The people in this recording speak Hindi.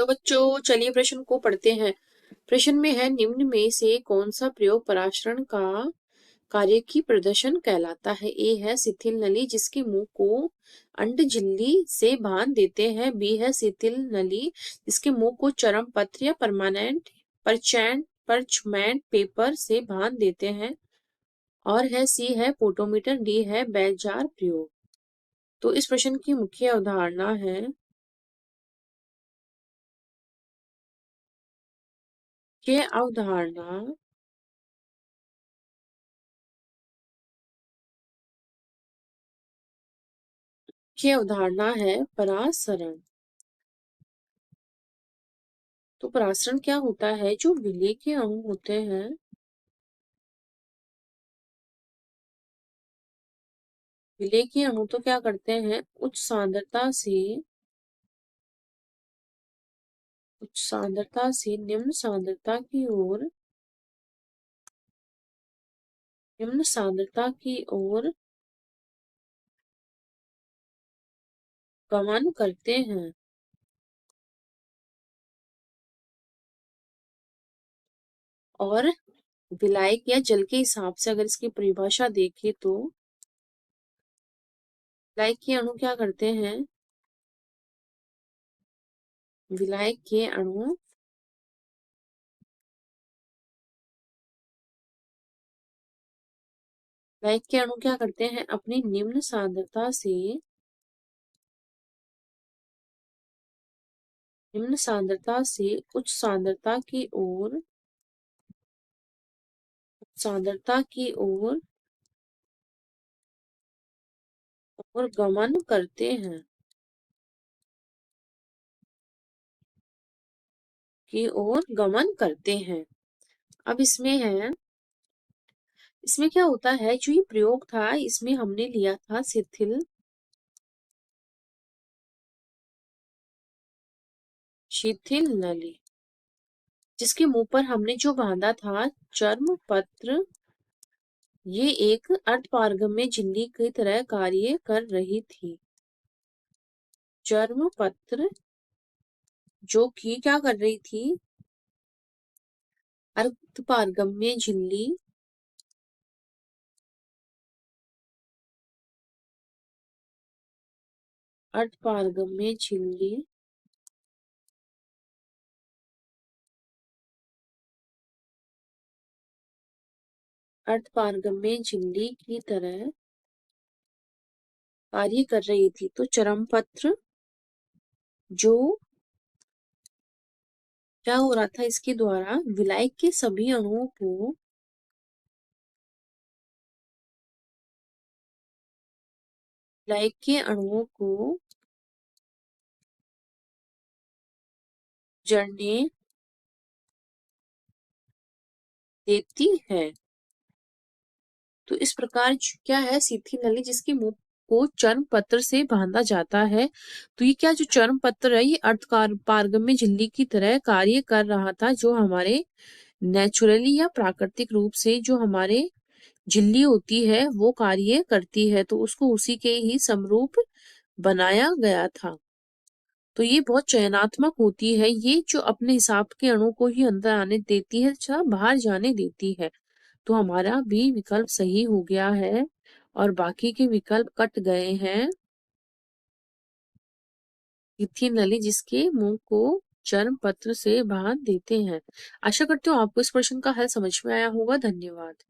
हेलो बच्चों, चलिए प्रश्न को पढ़ते हैं। प्रश्न में है, निम्न में से कौन सा प्रयोग पराशरण का कार्य की प्रदर्शन कहलाता है। ए है शिथिल नली जिसके मुंह को अंड झिल्ली से बांध देते हैं। बी है शिथिल नली जिसके मुंह को चरम पत्र या परचमेंट पेपर से बांध देते हैं। और है सी है पोटोमीटर। डी है बैजार प्रयोग। तो इस प्रश्न की मुख्य अवधारणा है अवधारणा है परासरण। तो परासरण क्या होता है? जो विलेय के अणु होते हैं, विलेय के अणु तो क्या करते हैं, उच्च सांद्रता से निम्न सांद्रता की ओर गमन करते हैं। और विलायक या जल के हिसाब से अगर इसकी परिभाषा देखें तो विलायक के अणु क्या करते हैं? विलायक के अणु क्या करते हैं? अपनी निम्न सांद्रता से उच्च सांद्रता की ओर गमन करते हैं। अब इसमें क्या होता है, जो ये प्रयोग था इसमें हमने लिया था शिथिल नली जिसके मुंह पर हमने जो बांधा था चर्म पत्र। ये एक अर्धपारगम्य झिल्ली की तरह कार्य कर रही थी। चर्म पत्र जो कि क्या कर रही थी? अर्धपारगम्य झिल्ली अर्धपारगम्य झिल्ली की तरह कार्य कर रही थी। तो चरम पत्र जो क्या हो रहा था, इसके द्वारा विलायक के सभी अणुओं को जड़ने देती है। तो इस प्रकार क्या है, शिथिल नली जिसके मुंह को चर्म पत्र से बांधा जाता है। तो ये क्या, जो चर्म पत्र है ये पारगम्य झिल्ली की तरह कार्य कर रहा था। जो हमारे नेचुरली या प्राकृतिक रूप से जो हमारे झिल्ली होती है वो कार्य करती है, तो उसको उसी के ही समरूप बनाया गया था। तो ये बहुत चयनात्मक होती है, ये जो अपने हिसाब के अणु को ही अंदर आने देती है, बाहर जाने देती है। तो हमारा भी विकल्प सही हो गया है और बाकी के विकल्प कट गए हैं। शिथिल नली जिसके मुंह को चर्म पत्र से बांध देते हैं। आशा करती हूँ आपको इस प्रश्न का हल समझ में आया होगा। धन्यवाद।